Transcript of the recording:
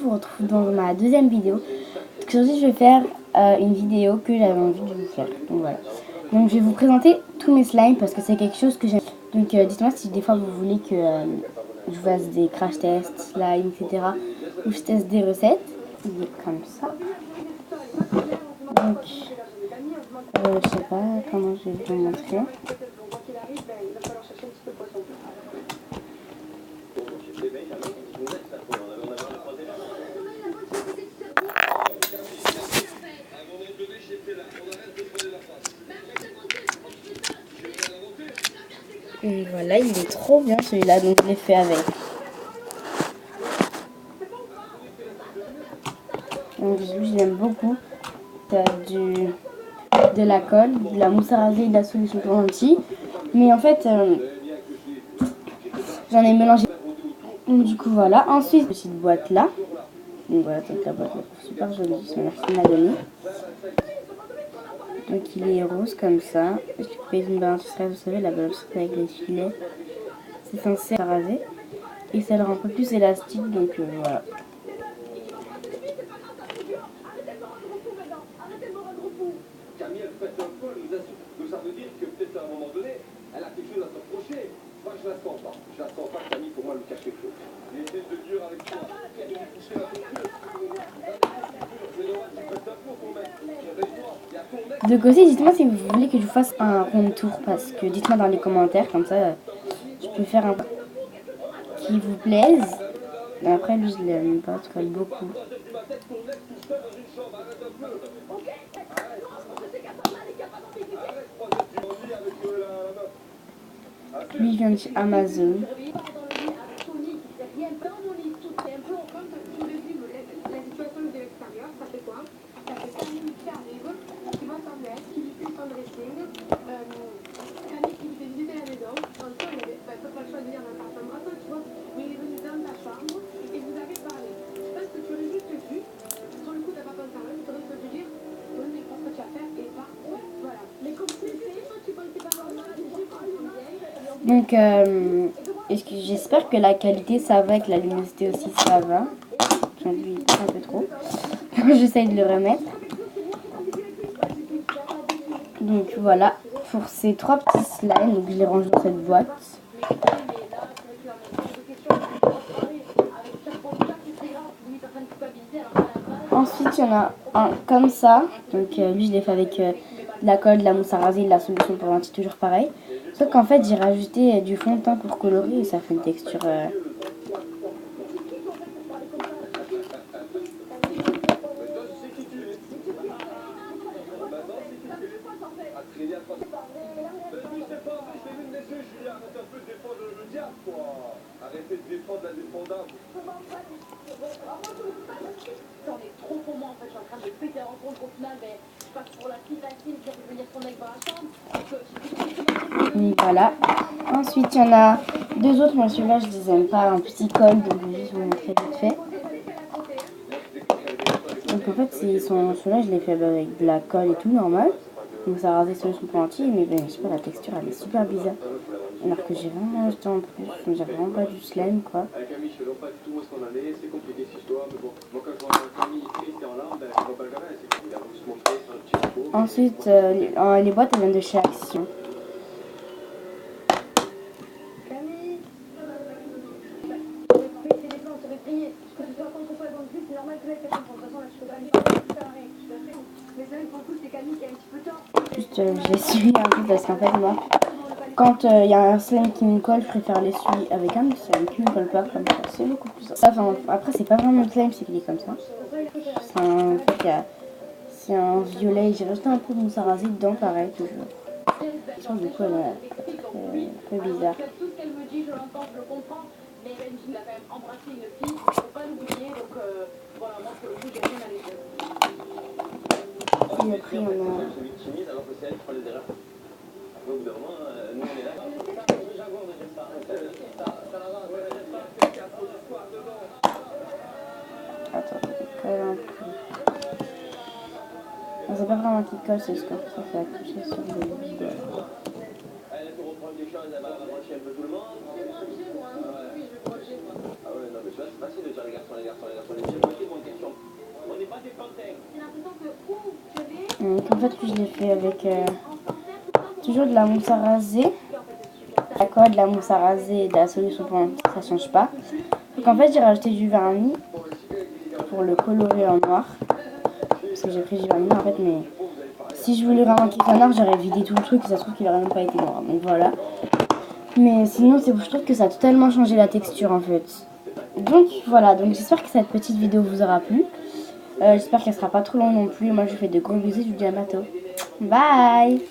je vous retrouve dans ma deuxième vidéo. Aujourd'hui je vais faire une vidéo que j'avais envie de vous faire. Donc voilà. Donc je vais vous présenter tous mes slimes parce que c'est quelque chose que j'aime. Donc dites-moi si des fois vous voulez que je vous fasse des crash tests, slime, etc. Ou je teste des recettes. Il est comme ça. Donc je sais pas comment je vais vous montrer. Et voilà, il est trop bien celui-là, donc je l'ai fait avec. Donc lui, je l'aime beaucoup. T'as de la colle, de la mousse à raser et de la solution pour lentilles. Mais en fait, j'en ai mélangé. Donc du coup, voilà. Ensuite, petite boîte là. Donc voilà, donc la boîte est super jolie, c'est Merci m'a donné. Donc il est rose comme ça. Je fais une balanceuse, vous savez, la balanceuse avec les filets. C'est censé raser. Et ça le rend un peu plus élastique, donc voilà. Camille, elle pète un peu, elle nous assure. Donc ça veut dire que peut-être à un moment donné, elle a quelque chose à te reprocher. Moi, je la sens pas. Je la sens pas, Camille, pour moi, elle me cache quelque chose. J'ai essayé de dur avec toi. Elle est poussée la posture. Donc aussi, dites-moi si vous voulez que je vous fasse un round tour, parce que dites-moi dans les commentaires, comme ça, je peux faire un qui vous plaise. Mais après, lui, je l'aime pas, je l'aime beaucoup. Lui vient de chez Amazon. Donc, j'espère que la qualité ça va, et que la luminosité aussi ça va. J'en lui un peu trop. J'essaye de le remettre. Donc voilà, pour ces trois petits slimes, donc je les range dans cette boîte. Ensuite, il y en a un comme ça. Donc lui, je l'ai fait avec de la colle, de la mousse à raser, de la solution pour lentilles, toujours pareil. Sauf qu'en fait, j'ai rajouté du fond de teint pour colorer et ça fait une texture... Arrêtez de défendre la défendable. C'en est trop pour moi en fait, je suis en train de péter la rencontre au final, mais je passe pour la fille facile qui fait venir son mec dans la chambre. Voilà. Ensuite, il y en a deux autres, mais celui-là je les aime pas, un petit col, donc je vais juste vous montrer vite fait. Donc en fait, ceux-là je les fais avec de la colle et tout, normal. Donc ça a rasé sur son entier, mais ben, je sais pas, la texture elle est super bizarre. Alors que j'ai vraiment acheté en plus, donc j'ai vraiment pas du slime quoi. Camille, je sais pas du tout où est-ce qu'on en est, c'est compliqué cette histoire, mais bon, moi quand je vois Camille triste et en larmes, ben je vois pas le gamin, c'est qu'il a voulu se montrer sur le petit robot. Ensuite, les boîtes elles viennent de chez Action. Camille, baissez les plans, on serait prié. Que ce soit contre toi dans le but, c'est normal que là, de toute façon, là, je peux pas aller faire rien. Mais c'est vrai que pour le coup, c'est Camille qui a un petit peu tort. Juste, j'essuie un peu parce qu'en fait, moi, quand il y a un slime qui me colle, je préfère l'essuyer avec un slime qui me colle pas, comme ça, c'est beaucoup plus simple. Enfin, après, c'est pas vraiment le slime, c'est qu'il est comme ça. En fait, c'est un violet, j'ai rajouté un peu de mousse à raser dedans, pareil, toujours. Ça, du coup, elle est un peu bizarre. Tout ce qu'elle me dit, je l'entends, je le comprends. Mais elle a quand même embrassé une fille, faut pas l'oublier. Donc voilà, moi pour le coup, j'ai rien à les dire. Et après, on a... Celui timide alors que c'est elle qui prend les erreurs. Au bout d'un moment, nous on est là. Attends, il colle un peu. C'est pas vraiment qu'il colle, c'est ce qu'on fait accrocher sur des vidéos. Elle peut reprendre des choses, elle va brancher un peu tout le monde. Je vais brancher, moi. Oui, je vais brancher, moi. Ah ouais, non mais tu vois, Facile déjà les garçons, les garçons, les garçons. Les filles, posez-moi une question. On n'est pas des pantins. J'ai l'impression que où je vais, Donc en fait, je l'ai fait avec toujours de la mousse à raser. D'accord, de la mousse à raser et de la solution pour ça change pas. Donc en fait, j'ai rajouté du vernis pour le colorer en noir. Parce que j'ai pris du vernis en fait, mais si je voulais vraiment qu'il soit noir, j'aurais vidé tout le truc et ça se trouve qu'il aurait même pas été noir. Donc voilà. Mais sinon, je trouve que ça a totalement changé la texture en fait. Donc voilà, donc j'espère que cette petite vidéo vous aura plu. J'espère qu'elle sera pas trop longue non plus. Moi je vous fais de gros bisous, je vous dis à bientôt. Bye!